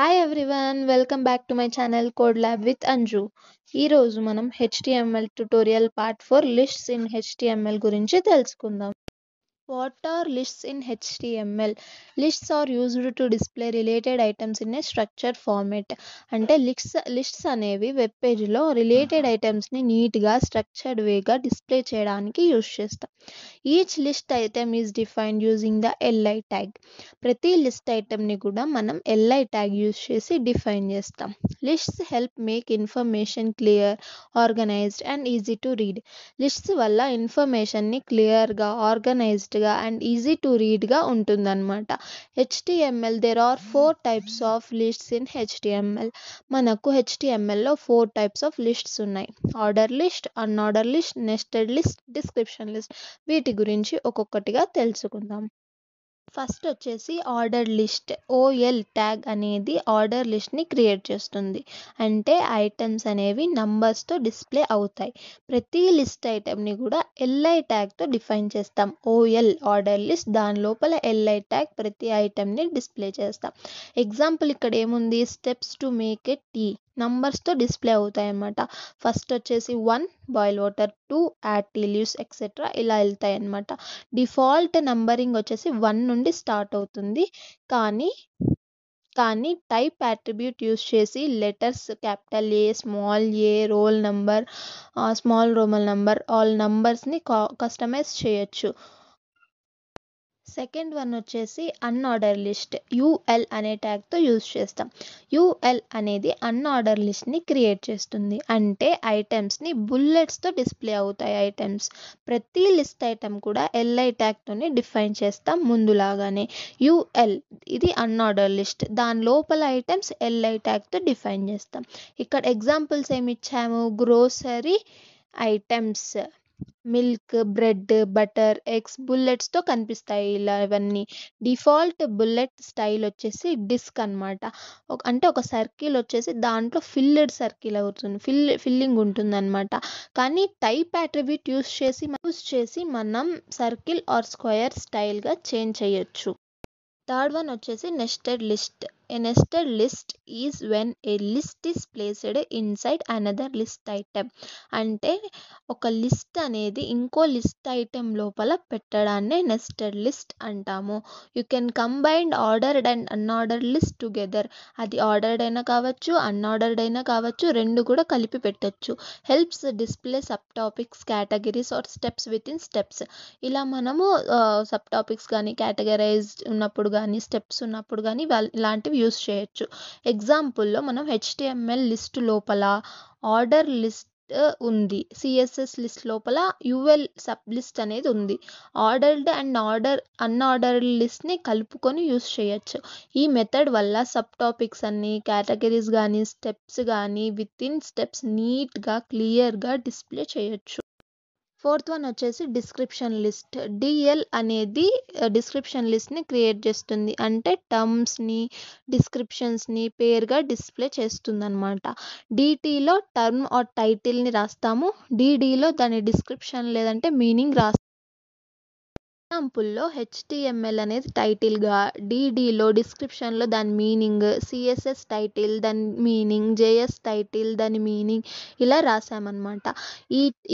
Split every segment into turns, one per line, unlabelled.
Hi everyone, welcome back to my channel code lab with Anju. ఈరోజు మనం HTML tutorial part 4 lists in HTML గురించి తెలుసుకుందాం. What are lists in HTML? Lists are used to display related items in a structured format. అంటే lists అనేవి web పేజ్లో related ఐటమ్స్ని నీట్గా structured వేగా డిస్ప్లే చేయడానికి యూజ్ చేస్తాం. Each list item is defined using the LI tag. ప్రతి list ఐటమ్ని కూడా మనం LI ట్యాగ్ యూజ్ చేసి డిఫైన్ చేస్తాం. Lists help make information clear, organised and easy to read. Lists వల్ల ఇన్ఫర్మేషన్ని క్లియర్గా, ఆర్గనైజ్డ్గా అండ్ ఈజీ టు రీడ్గా ఉంటుందన్నమాట. HTML there are 4 types of lists in HTML. మనకు HTMLలో 4 టైప్స్ ఆఫ్ లిస్ట్స్ ఉన్నాయి. Order list, unorder list, nested list, description list. వీటి గురించి ఒక్కొక్కటిగా తెలుసుకుందాం. ఫస్ట్ వచ్చేసి ఆర్డర్ లిస్ట్. OL ట్యాగ్ అనేది ఆర్డర్ లిస్ట్ని క్రియేట్ చేస్తుంది. అంటే ఐటమ్స్ అనేవి నంబర్స్తో డిస్ప్లే అవుతాయి. ప్రతి లిస్ట్ ఐటమ్ని కూడా LI ట్యాగ్తో డిఫైన్ చేస్తాం. OL ఆర్డర్ లిస్ట్, దాని లోపల LI ట్యాగ్ ప్రతి ఐటమ్ని డిస్ప్లే చేస్తాం. ఎగ్జాంపుల్ ఇక్కడ ఏముంది, steps to make a tea నంబర్స్తో డిస్ప్లే అవుతాయి అన్నమాట. ఫస్ట్ వచ్చేసి 1 boil water, 2 add tea leaves etcetera ఇలా వెళ్తాయి అన్నమాట. డిఫాల్ట్ నంబరింగ్ వచ్చేసి 1 నుండి స్టార్ట్ అవుతుంది. కానీ టైప్ అట్రిబ్యూట్ యూస్ చేసి letters capital A, small a, roll number, small roman number, all నంబర్స్ని కస్టమైజ్ చేయొచ్చు. సెకండ్ వన్ వచ్చేసి అన్ఆర్డర్ లిస్ట్. UL అనే ట్యాగ్తో యూజ్ చేస్తాం. UL అనేది అన్ఆర్డర్ లిస్ట్ని క్రియేట్ చేస్తుంది. అంటే ఐటమ్స్ని బుల్లెట్స్తో డిస్ప్లే అవుతాయి ఐటమ్స్. ప్రతి లిస్ట్ ఐటమ్ కూడా LI ట్యాగ్తోనే డిఫైన్ చేస్తాం ముందులాగానే. UL ఇది అన్ఆర్డర్ లిస్ట్, దాని లోపల ఐటమ్స్ LI ట్యాగ్తో డిఫైన్ చేస్తాం. ఇక్కడ ఎగ్జాంపుల్స్ ఏమి ఇచ్చాము, grocery items, milk, bread, butter, eggs బుల్లెట్స్తో కనిపిస్తాయి. ఇలా ఇవన్నీ డిఫాల్ట్ బుల్లెట్ స్టైల్ వచ్చేసి డిస్క్ అనమాట. అంటే ఒక సర్కిల్ వచ్చేసి దాంట్లో ఫిల్డ్ సర్కిల్ అవుతుంది, ఫిల్లింగ్ ఉంటుంది అనమాట. కానీ టైప్ అట్రిబ్యూట్ యూస్ చేసి మనం సర్కిల్ ఆర్ స్క్వేర్ స్టైల్గా చేంజ్ చేయొచ్చు. థర్డ్ వన్ వచ్చేసి nested list. A nested list is when a list is placed inside another list item. అంటే ఒక లిస్ట్ అనేది ఇంకో లిస్ట్ ఐటెం లోపల పెట్టడాన్నే నెస్టెడ్ లిస్ట్ అంటాము. You can combine ordered and unordered list together. అది ఆర్డర్డ్ అయినా కావచ్చు, అన్ఆర్డర్డ్ అయినా కావచ్చు, రెండు కూడా కలిపి పెట్టచ్చు. Helps display sub topics, categories or steps within steps. ఇలా మనము సబ్ టాపిక్స్ కానీ, కేటగరైజ్డ్ ఉన్నప్పుడు కానీ, స్టెప్స్ ఉన్నప్పుడు కానీ ఇలాంటివి యూస్ చేయొచ్చు. ఎగ్జాంపుల్లో మనం HTML లిస్ట్ లోపల ఆర్డర్ లిస్ట్ ఉంది, CSS లిస్ట్ లోపల UL సబ్ లిస్ట్ అనేది ఉంది. ఆర్డర్డ్ అండ్ అన్ఆర్డర్డ్ లిస్ట్ని కలుపుకొని యూస్ చేయొచ్చు. ఈ మెథడ్ వల్ల సబ్ టాపిక్స్ అన్ని, కేటగిరీస్ కానీ, స్టెప్స్ కానీ విత్ ఇన్ స్టెప్స్ నీట్గా, క్లియర్గా డిస్ప్లే చేయొచ్చు. ఫోర్త్ వన్ వచ్చేసి డిస్క్రిప్షన్ లిస్ట్. DL అనేది డిస్క్రిప్షన్ లిస్ట్ని క్రియేట్ చేస్తుంది. అంటే టర్మ్స్ని, డిస్క్రిప్షన్స్ని పేరుగా డిస్ప్లే చేస్తుంది అనమాట. DTలో టర్మ్ ఆర్ టైటిల్ని రాస్తాము. DDలో దాని డిస్క్రిప్షన్ లేదంటే మీనింగ్ రాస్తాము. ఎగ్జాంపుల్లో HTML అనేది టైటిల్గా, DDలో డిస్క్రిప్షన్లో దాని మీనింగ్, CSS టైటిల్ దాని మీనింగ్, JS టైటిల్ దాని మీనింగ్ ఇలా రాసామన్నమాట.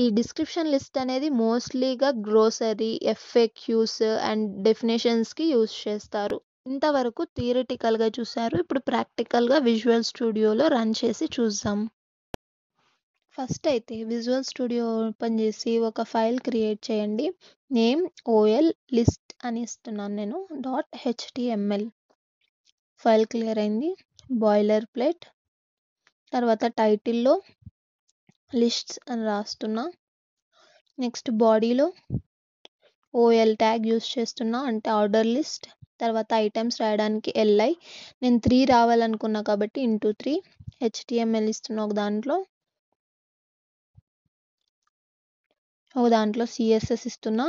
ఈ డిస్క్రిప్షన్ లిస్ట్ అనేది మోస్ట్లీగా గ్రోసరీ, FAQs అండ్ డెఫినేషన్స్కి యూజ్ చేస్తారు. ఇంతవరకు థియరిటికల్గా చూసారు. ఇప్పుడు ప్రాక్టికల్గా విజువల్ స్టూడియోలో రన్ చేసి చూద్దాం. ఫస్ట్ అయితే విజువల్ స్టూడియో ఓపెన్ చేసి ఒక ఫైల్ క్రియేట్ చేయండి. నేమ్ OL లిస్ట్ అని ఇస్తున్నాను నేను. .html ఫైల్ క్లియర్ అయింది. బాయిలర్ ప్లేట్, తర్వాత టైటిల్లో లిస్ట్స్ అని రాస్తున్నా. నెక్స్ట్ బాడీలో OL ట్యాగ్ యూస్ చేస్తున్నా, అంటే ఆర్డర్ లిస్ట్. తర్వాత ఐటమ్స్ రాయడానికి LI, నేను 3 రావాలనుకున్నా కాబట్టి ఇంటూ 3. HTML ఇస్తున్నా ఒక దాంట్లో CSS ఇస్తున్నా,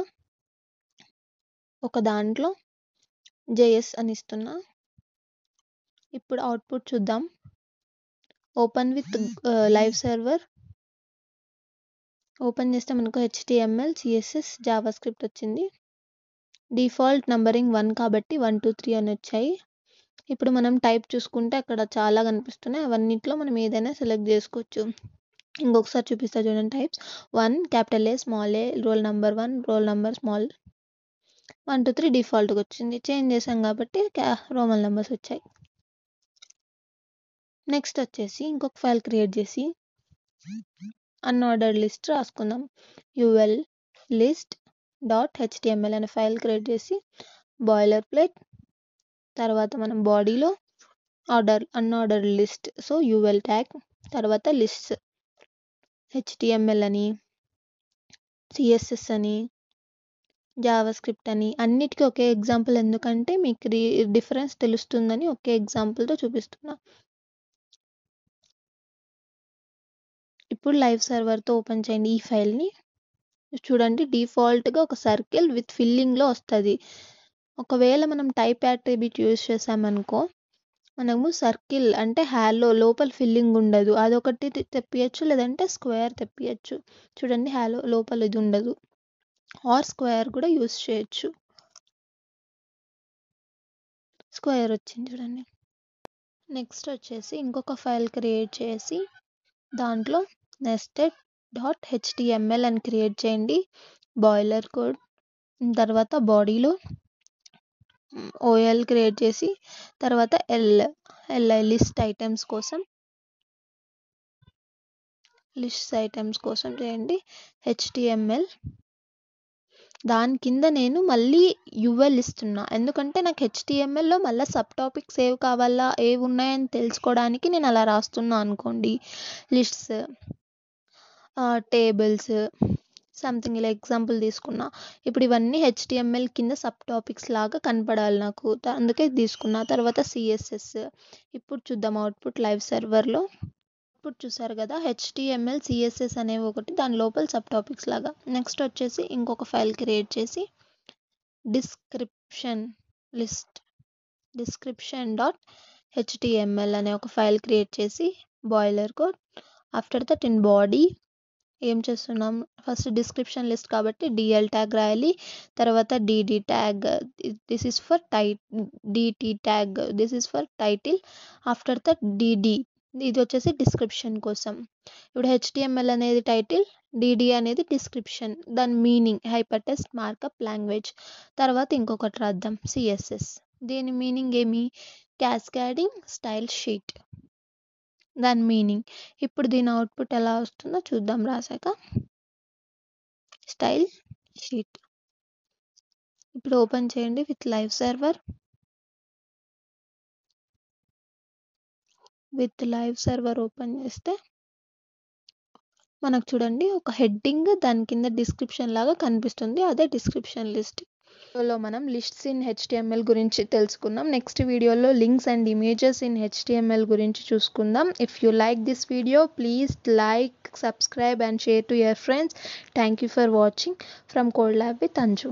ఒక దాంట్లో JS అని ఇస్తున్నా. ఇప్పుడు అవుట్పుట్ చూద్దాం. Open with live server open చేస్తే మనకు HTML, CSS, జావాస్క్రిప్ట్ వచ్చింది. డిఫాల్ట్ నంబరింగ్ 1 కాబట్టి 1 2 3 అని వచ్చాయి. ఇప్పుడు మనం టైప్ చూసుకుంటే అక్కడ చాలా కనిపిస్తున్నాయి. అవన్నిట్లో మనం ఏదైనా సెలెక్ట్ చేసుకోవచ్చు. ఇంకొకసారి చూపిస్తా చూడండి types. 1 capital a small A, roll number 1, roll number small 1 2 3 డిఫాల్ట్గా వచ్చింది. చేంజ్ చేసాం కాబట్టి రోమన్ నెంబర్స్ వచ్చాయి. నెక్స్ట్ వచ్చేసి ఇంకొక ఫైల్ క్రియేట్ చేసి అన్ఆర్డర్డ్ లిస్ట్ రాసుకుందాం. యుఎల్ లిస్ట్ .html అనే ఫైల్ క్రియేట్ చేసి బాయిలర్ ప్లేట్, తర్వాత మనం బాడీలో unordered list, so UL tag, తర్వాత లిస్ట్స్ HTML అని, CSS అని, జావా స్క్రిప్ట్ అని అన్నిటికీ ఒకే ఎగ్జాంపుల్, ఎందుకంటే మీకు డిఫరెన్స్ తెలుస్తుందని ఒకే ఎగ్జాంపుల్తో చూపిస్తున్నా. ఇప్పుడు లైవ్ సర్వర్తో ఓపెన్ చేయండి ఈ ఫైల్ని. చూడండి డిఫాల్ట్గా ఒక సర్కిల్ విత్ ఫిల్లింగ్లో వస్తుంది. ఒకవేళ మనం టైప్ యాట్రిబ్యూట్ యూజ్ చేసామనుకో మనము సర్కిల్ అంటే హ్యాలో లోపల ఫిల్లింగ్ ఉండదు, అదొకటి తెప్పియచ్చు, లేదంటే స్క్వేర్ తెప్పియచ్చు. చూడండి హ్యాలో లోపల ఇది ఉండదు, ఆర్ స్క్వేర్ కూడా యూజ్ చేయొచ్చు. స్క్వేర్ వచ్చింది చూడండి. నెక్స్ట్ వచ్చేసి ఇంకొక ఫైల్ క్రియేట్ చేసి దాంట్లో nested.html అని క్రియేట్ చేయండి. బాయిలర్ కోడ్, తర్వాత బాడీలో ఓఎల్ క్రియేట్ చేసి తర్వాత ఎల్ఐ లిస్ట్ ఐటమ్స్ కోసం చేయండి HTML. దాని కింద నేను మళ్ళీ యుఎల్ ఇస్తున్నా, ఎందుకంటే నాకు HTMLలో మళ్ళీ సబ్ టాపిక్స్ ఏవి కావాలా ఏవి ఉన్నాయని తెలుసుకోవడానికి నేను అలా రాస్తున్నా అనుకోండి. లిస్ట్స్, టేబుల్స్, సంథింగ్ ఇలా ఎగ్జాంపుల్ తీసుకున్నా. ఇప్పుడు ఇవన్నీ HTML కింద సబ్ టాపిక్స్ లాగా కనపడాలి నాకు, అందుకే తీసుకున్నా. తర్వాత CSS. ఇప్పుడు చూద్దాం అవుట్పుట్ లైవ్ సర్వర్లో. అవుట్పుట్ చూసారు కదా, HTML CSS అనేవి ఒకటి, దాని లోపల సబ్ టాపిక్స్ లాగా. నెక్స్ట్ వచ్చేసి ఇంకొక ఫైల్ క్రియేట్ చేసి description.html అనే ఒక ఫైల్ క్రియేట్ చేసి boiler code. After that in body ఏం చేస్తున్నాం, ఫస్ట్ డిస్క్రిప్షన్ లిస్ట్ కాబట్టి DL ట్యాగ్ రాయాలి, తర్వాత DD tag, this is for DT tag, this is for title. After that DD, ఇది వచ్చేసి డిస్క్రిప్షన్ కోసం. ఇప్పుడు HTML అనేది టైటిల్, DD అనేది డిస్క్రిప్షన్, దాని meaning hyper text markup language. తర్వాత ఇంకొకటి రాద్దాం CSS, దీని మీనింగ్ ఏమి, క్యాస్కేడింగ్ స్టైల్ షీట్, దాని మీనింగ్. ఇప్పుడు దీని అవుట్పుట్ ఎలా వస్తుందో చూద్దాం రాసాక. Style sheet. ఇప్పుడు ఓపెన్ చేయండి విత్ లైవ్ సర్వర్ ఓపెన్ చేస్తే మనకు చూడండి ఒక హెడ్డింగ్, దాని కింద డిస్క్రిప్షన్ లాగా కనిపిస్తుంది, అదే డిస్క్రిప్షన్ లిస్ట్. వీడియోలో మనం లిస్ట్స్ ఇన్ HTML గురించి తెలుసుకున్నాం. నెక్స్ట్ వీడియోలో links and images in HTML గురించి చూసుకుందాం. If you like this video please like, subscribe and share to your friends. Thank you for watching from Code Lab with Anju.